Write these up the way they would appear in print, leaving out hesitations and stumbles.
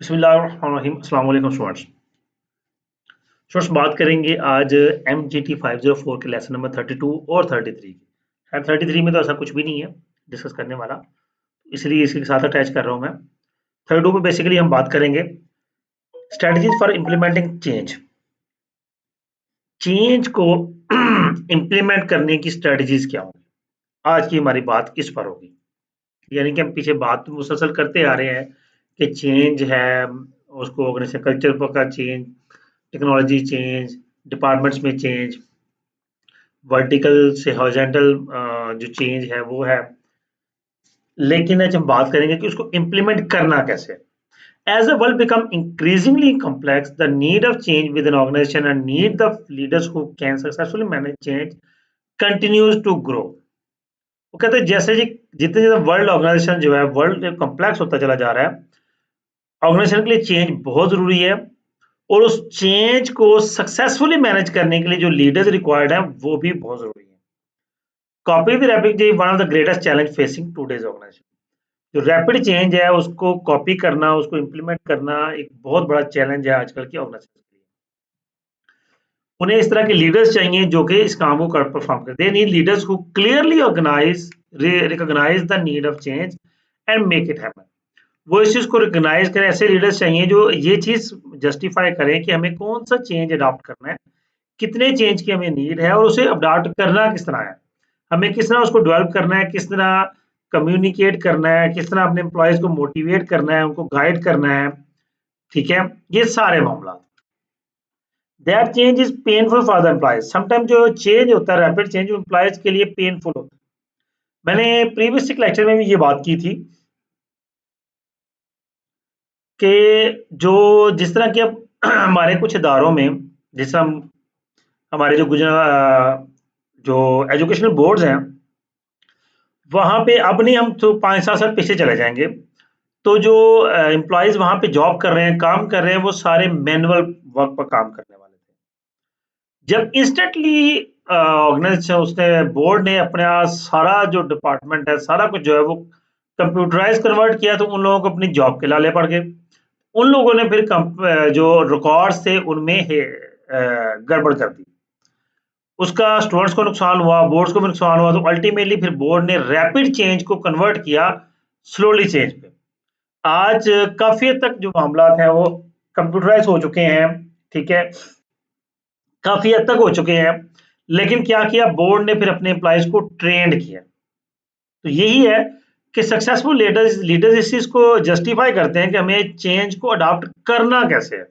बिस्मिल्लाहिर्रहमानिर्रहीम। अस्सलाम वालेकुम स्टूडेंट्स। बात करेंगे आज MGT 504 के लेसन नंबर 32 और 33 की। खैर 33 में तो ऐसा कुछ भी नहीं है डिस्कस करने वाला, इसलिए इसी के साथ अटैच कर रहा हूँ मैं। 32 में बेसिकली हम बात करेंगे strategies for implementing change. Change को इम्प्लीमेंट करने की स्ट्रेटजीज क्या होंगी, आज की हमारी बात इस पर होगी। यानी कि हम पीछे बात तो मुसलसल करते आ रहे हैं कि चेंज है, उसको ऑर्गेनाइजेशन कल्चर का चेंज, टेक्नोलॉजी चेंज, डिपार्टमेंट्स में चेंज, वर्टिकल से हॉरिजॉन्टल जो चेंज है वो है। लेकिन आज हम बात करेंगे कि उसको इम्प्लीमेंट करना कैसे। As the world becomes increasingly complex, the need of change within an organization and need the leaders who can successfully manage change continues to grow. वो कहते हैं जैसे जी जितने ज्यादा वर्ल्ड ऑर्गेनाइजेशन जो है वर्ल्ड कॉम्प्लेक्स होता चला जा रहा है, ऑर्गेनाइजेशन के लिए चेंज बहुत जरूरी है और उस चेंज को सक्सेसफुली मैनेज करने के लिए जो लीडर्स रिक्वायर्ड हैं वो भी बहुत जरूरी है। Copy the rapid change one of the greatest challenge facing today's organisation. जो रैपिड चेंज है उसको कॉपी करना, उसको इम्प्लीमेंट करना एक बहुत बड़ा चैलेंज है आजकल की ऑर्गेनाइजेशन के लिए। उन्हें इस तरह के लीडर्स चाहिए जो कि इस काम को परफॉर्म करें। They need leaders who clearly organise recognise the need of change and make it happen. वो इस चीज को रिकॉग्नाइज करें, ऐसे लीडर्स चाहिए जो ये चीज जस्टिफाई करें कि हमें कौन सा चेंज अडॉप्ट करना है, कितने चेंज की हमें नीड है और उसे अडॉप्ट करना किस तरह है, हमें किस तरह उसको डेवलप करना है, किस तरह कम्युनिकेट करना है, किस तरह अपने एम्प्लॉयज को मोटिवेट करना है, उनको गाइड करना है। ठीक है, ये सारे मामला। That change is painful for the employees. Sometime जो चेंज होता है रैपिड चेंज एम्प्लॉयज के लिए पेनफुल होता है। मैंने प्रीवियस लेक्चर में भी ये बात की थी कि जो जिस तरह के अब हमारे कुछ इदारों में, जिस तरह हमारे जो एजुकेशनल बोर्ड्स हैं वहां पे अब नहीं, हम तो 5-7 साल पीछे चले जाएंगे तो जो एम्प्लॉयज वहां पे जॉब कर रहे हैं, काम कर रहे हैं, वो सारे मैनुअल वर्क पर काम करने वाले थे। जब इंस्टेंटली ऑर्गेनाइजेशन उसने बोर्ड ने अपने सारा जो डिपार्टमेंट है सारा कुछ जो है वो कंप्यूटराइज कन्वर्ट किया तो उन लोगों को अपनी जॉब के लाले पड़ गए। उन लोगों ने फिर जो रिकॉर्ड्स थे उनमें गड़बड़ कर दी, उसका स्टूडेंट्स को नुकसान हुआ, बोर्ड्स को भी नुकसान हुआ। तो अल्टीमेटली फिर बोर्ड ने रैपिड चेंज को कन्वर्ट किया स्लोली चेंज पे। आज काफी हद तक जो मामला है वो कंप्यूटराइज हो चुके हैं। ठीक है, काफी हद तक हो चुके हैं, लेकिन क्या किया बोर्ड ने फिर अपने एम्प्लॉयज को ट्रेंड किया। तो यही है कि सक्सेसफुल लीडर्स लीडर्स इस चीज को जस्टिफाई करते हैं कि हमें चेंज को अडॉप्ट करना कैसे है।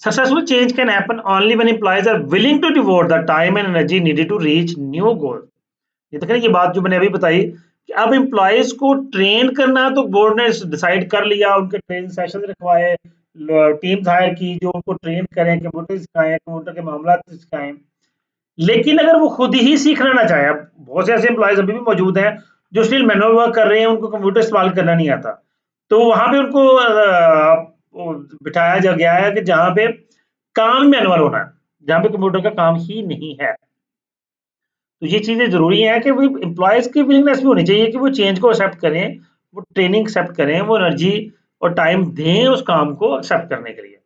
Successful change can happen only when employees are willing to devote the time and energy needed to reach new goals. ये देखें ये बात जो मैंने अभी बताई कि अब एम्प्लॉयज को ट्रेन करना तो बोर्ड ने डिसाइड कर लिया, उनके ट्रेनिंग सेशन रखवाए, टीम्स हायर की जो उनको ट्रेन करें, कंप्यूटर सिखाएं, कंप्यूटर के मामला सिखाएं। लेकिन अगर वो खुद ही सीखना ना चाहे, अब बहुत से ऐसे एम्प्लॉयज अभी भी मौजूद हैं जो स्टिल मैनुअल वर्क कर रहे हैं, उनको कंप्यूटर इस्तेमाल करना नहीं आता, तो वहां पे उनको बिठाया जा गया है कि जहां पे काम मैनुअल होना है, जहां पे कंप्यूटर का काम ही नहीं है। तो ये चीजें जरूरी हैं कि वो एम्प्लॉयज की विलिंगनेस भी होनी चाहिए कि वो चेंज को एक्सेप्ट करें, वो ट्रेनिंग एक्सेप्ट करें, वो एनर्जी और टाइम दें उस काम को एक्सेप्ट करने के लिए।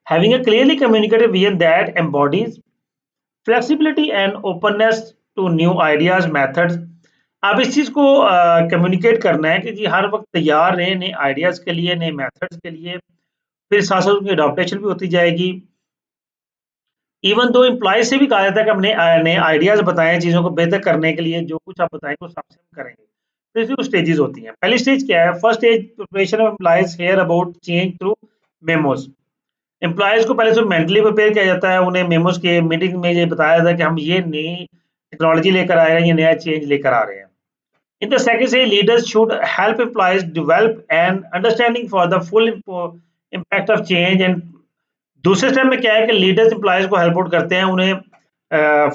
Having a clearly communicated vision that embodies flexibility and openness to new ideas methods. अब इस चीज को कम्युनिकेट करना है कि जी हर वक्त तैयार रहें नए आइडियाज के लिए, नए मेथड्स के लिए, फिर साथ साथ उनकी अडॉप्टेशन भी होती जाएगी। इवन दो एम्प्लॉय से भी कहा जाता है कि हमने नए आइडियाज बताएं चीजों को बेहतर करने के लिए, जो कुछ आप बताएंगे उस हिसाब से हम करेंगे। तो इसकी स्टेजेस होती हैं। पहली स्टेज क्या है? First stage preparation of employees here about change through memos. Employees को पहले से मेंटली प्रिपेयर किया जाता है, उन्हें मेमोज के मीटिंग में ये बताया जाता है कि हम ये नई टेक्नोलॉजी लेकर आ रहे हैं, ये नया चेंज लेकर आ रहे हैं। In the second stage, leaders should help employees develop an understanding for the full impact of change and दूसरे स्टेप में क्या है कि लीडर्स एम्प्लॉयज को हेल्प आउट करते हैं, उन्हें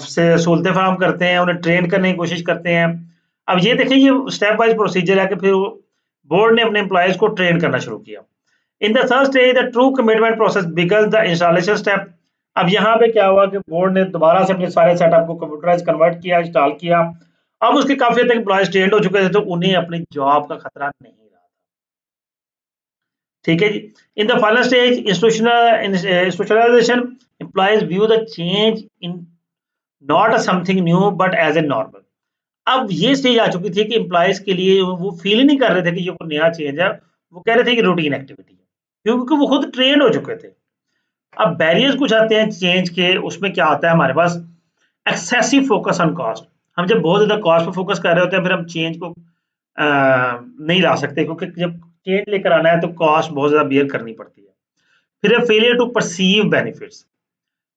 से सहूलतें फराहम करते हैं, उन्हें ट्रेन करने की कोशिश करते हैं। अब ये देखिए ये स्टेप वाइज प्रोसीजर है कि फिर बोर्ड ने अपने एम्प्लॉयज को ट्रेन करना शुरू किया। In the third stage the true commitment process began the installation step. अब यहाँ पे क्या हुआ कि बोर्ड ने दोबारा से अपने सारे सेटअप को कंप्यूटराइज कन्वर्ट किया, इंस्टॉल किया। अब उसके काफी हद तक एम्प्लॉयज ट्रेंड हो चुके थे तो उन्हें अपनी जॉब का खतरा नहीं रहा। ठीक है जी। In the final stage institutionalization employees view the change in not a something new but as a normal. अब ये स्टेज आ चुकी थी कि एम्प्लॉयज के लिए वो फील ही नहीं कर रहे थे कि ये कोई नया चेंज है, वो कह रहे थे कि रूटीन एक्टिविटी है, क्योंकि वो खुद ट्रेन हो चुके थे। अब बैरियर्स कुछ आते हैं चेंज के, उसमें क्या आता है हमारे पास, एक्सेसिव फोकस ऑन कॉस्ट। हम जब बहुत ज्यादा कॉस्ट पर फोकस कर रहे होते हैं, फिर हम चेंज को नहीं ला सकते, क्योंकि जब चेंज लेकर आना है तो कॉस्ट बहुत ज्यादा बियर करनी पड़ती है। फिर फेलियर टू परसीव बेनिफिट्स,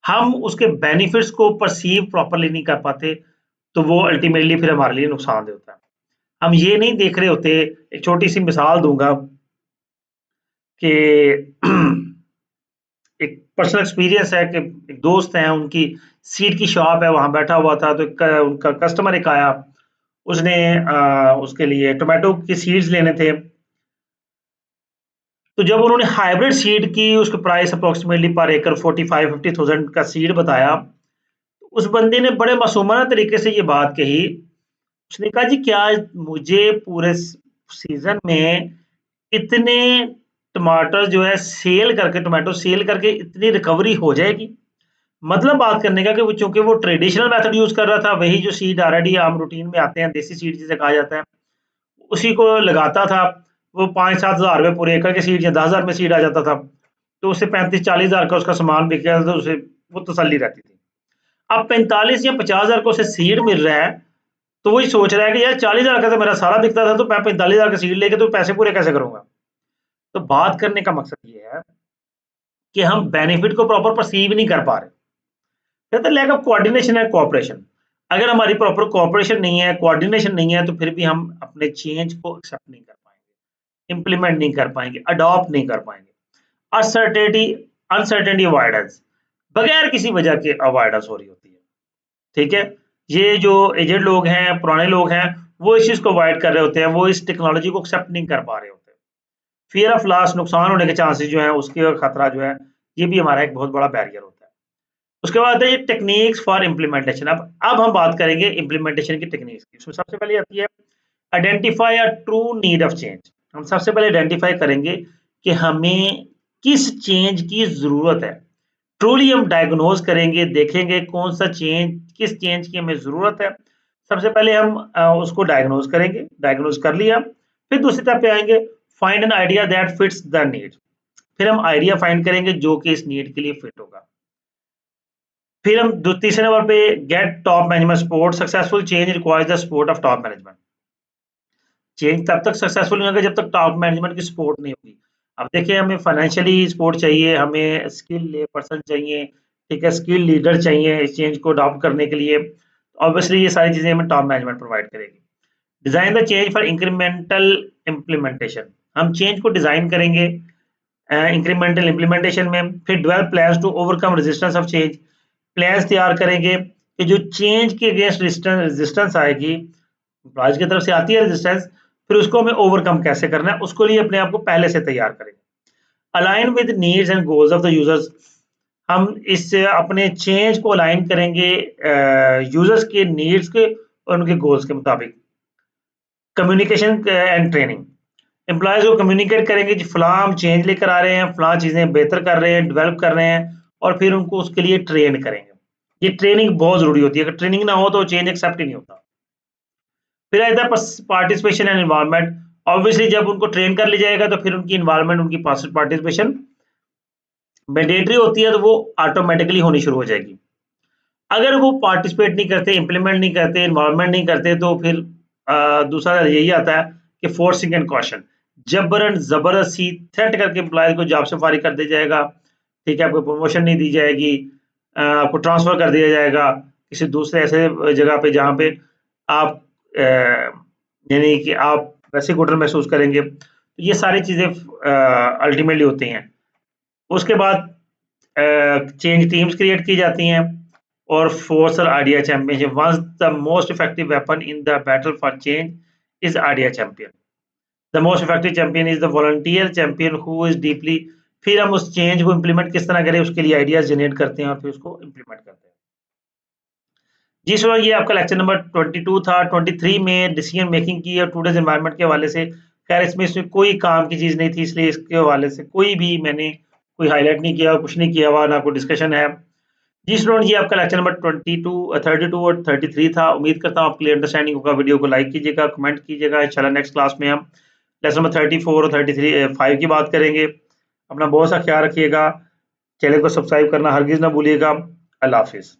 हम उसके बेनिफिट्स को परसीव प्रॉपरली नहीं कर पाते, तो वो अल्टीमेटली फिर हमारे लिए नुकसानदेह होता है। हम ये नहीं देख रहे होते, एक छोटी सी मिसाल दूंगा कि एक पर्सनल एक्सपीरियंस है कि एक दोस्त हैं, उनकी सीड की शॉप है, वहां बैठा हुआ था, तो उनका कस्टमर एक आया, उसने उसके लिए टोमेटो की सीड्स लेने थे। तो जब उन्होंने हाइब्रिड सीड की, उसका प्राइस अप्रोक्सीमेटली पर एकड़ 45-50,000 का सीड बताया, उस बंदे ने बड़े मासूमाना तरीके से ये बात कही। उसने कहा जी, क्या मुझे पूरे सीजन में इतने टमाटर जो है सेल करके, टोमेटो सेल करके इतनी रिकवरी हो जाएगी? मतलब बात करने का कि वो, चूंकि वो ट्रेडिशनल मेथड यूज कर रहा था, वही जो सीड ऑलरेडी आम रूटीन में आते हैं, देसी सीड जिसे कहा जाता है, उसी को लगाता था। वो 5-7 हज़ार में पूरे एकड़ के सीड, या 10,000 में सीड आ जाता था, तो उससे 35-40 हज़ार का उसका सामान बिक गया, तो उसे वो तसल्ली रहती थी। अब 45 या 50 हज़ार को उसे सीड मिल रहा है, तो वही सोच रहा है कि यार 40,000 का तो मेरा सारा बिकता था, तो मैं 45,000 का सीड लेके तो पैसे पूरे कैसे करूंगा? तो बात करने का मकसद ये है कि हम बेनिफिट को प्रॉपर परसीव नहीं कर पा रहे। कहते lack of coordination and cooperation. अगर हमारी प्रॉपर कोऑपरेशन नहीं है, कोऑर्डिनेशन नहीं है, तो फिर भी हम अपने चेंज को एक्सेप्ट नहीं कर पाएंगे, इंप्लीमेंट नहीं कर पाएंगे, अडॉप्ट नहीं कर पाएंगे। अनसर्टेनिटी, अनसर्टेनिटी अवॉइडेंस, बगैर किसी वजह के अवॉइडेंस हो रही होती है। ठीक है, ये जो एजेड लोग हैं, पुराने लोग हैं, वो इस चीज को अवॉइड कर रहे होते हैं, वो इस टेक्नोलॉजी को एक्सेप्ट नहीं कर पा रहे होते। फियर ऑफ लॉस, नुकसान होने के चांसेस जो है, उसके खतरा जो है, ये भी हमारा एक बहुत बड़ा बैरियर होता है। उसके बाद है ये टेक्निक्स फॉर इम्प्लीमेंटेशन। अब हम बात करेंगे इम्प्लीमेंटेशन की टेक्निक्स की। उसमें सबसे पहले आती है identify a true need of change. हम सबसे पहले आइडेंटिफाई करेंगे कि हमें किस चेंज की जरूरत है। ट्रूली हम डायग्नोज करेंगे, देखेंगे कौन सा चेंज, किस चेंज की हमें जरूरत है। सबसे पहले हम उसको डायग्नोज करेंगे, डायग्नोज कर लिया, फिर दूसरी स्टेप पे आएंगे, find an idea that fits the need. फिर हम आइडिया फाइंड करेंगे जो कि इस नीड के लिए फिट होगा। फिर हम तीसरे नंबर पे get top management support. Successful change requires the support of top management. Change तब तक सक्सेसफुल नहीं होगा जब तक टॉप मैनेजमेंट की सपोर्ट नहीं होगी। अब देखिए, हमें फाइनेंशियली सपोर्ट चाहिए, हमें स्किल पर्सन चाहिए, ठीक है, स्किल लीडर चाहिए इस चेंज को अडॉप्ट करने के लिए। ऑब्वियसली ये सारी चीजें हमें टॉप मैनेजमेंट प्रोवाइड करेगी। Design the change for incremental implementation. हम चेंज को डिजाइन करेंगे इंक्रीमेंटल इम्प्लीमेंटेशन में। फिर develop plans to overcome resistance of change. Plans तैयार करेंगे कि जो चेंज के अगेंस्ट रेजिस्टेंस आएगी, एम्प्लॉयज की तरफ से आती है रेजिस्टेंस, फिर उसको हमें ओवरकम कैसे करना है, उसको लिए अपने आप को पहले से तैयार करेंगे। Align with needs and goals of the users. हम इस अपने चेंज को अलाइन करेंगे यूजर्स के नीड्स के और उनके गोल्स के मुताबिक। Communication and training. एम्प्लॉयज को कम्युनिकेट करेंगे कि फलां हम चेंज लेकर आ रहे हैं, फलां चीजें बेहतर कर रहे हैं, डेवलप कर रहे हैं, और फिर उनको उसके लिए ट्रेन करेंगे। ये ट्रेनिंग बहुत जरूरी होती है, अगर ट्रेनिंग ना हो तो चेंज एक्सेप्ट ही नहीं होता। फिर आता है पार्टिसिपेशन एंड इन्वॉल्वमेंट। ऑब्वियसली जब उनको ट्रेन कर लिया जाएगा, तो फिर उनकी इन्वॉल्वमेंट, उनकी पार्टिसिपेशन मैंडेटरी होती है, तो वो ऑटोमेटिकली होनी शुरू हो जाएगी। अगर वो पार्टिसिपेट नहीं करते, इंप्लीमेंट नहीं करते, इन्वॉल्वमेंट नहीं करते, तो फिर दूसरा यही आता है कि फोर्सिंग एंड कॉशन, जबरन जबरदस्ती थ्रेट करके एम्प्लॉय को जॉब से फारिग कर दिया जाएगा। ठीक है, आपको प्रमोशन नहीं दी जाएगी, आपको ट्रांसफर कर दिया जाएगा किसी दूसरे ऐसे जगह पे जहाँ पे आप यानी कि आप वैसे घुटन महसूस करेंगे। तो ये सारी चीजें अल्टीमेटली होती हैं। उसके बाद चेंज टीम्स क्रिएट की जाती हैं, और फोर्स और idea championship. Once the most effective weapon in the battle for change is idea champion. The most effective champion is the volunteer champion who is deeply. फिर हम उस चेंज को implement किस तरह करें, उसके लिए आइडियाज जनरेट करते हैं और फिर उसको इम्प्लीमेंट करते हैं। जी सर, ये आपका लेक्चर नंबर 22 था। 23 में डिसीजन मेकिंग की और टूडेज एनवायरनमेंट के हवाले से खैर इसमें कोई काम की चीज़ नहीं थी, इसलिए इसके हवाले से कोई भी मैंने कोई हाईलाइट नहीं किया, कुछ नहीं किया हुआ, ना कोई डिस्कशन है। जी स्टूडेंट, ये आपका लेक्चर नंबर 32 और 33 था। उम्मीद करता हूँ आपके लिए अंडरस्टैंडिंग होगा। वीडियो को लाइक कीजिएगा, कमेंट कीजिएगा। इंशाल्लाह नेक्स्ट क्लास में हम लेसन नंबर 34 और 5 की बात करेंगे। अपना बहुत सा ख्याल रखिएगा। चैनल को सब्सक्राइब करना हरगिज़ ना भूलिएगा। अल्लाह हाफिज़।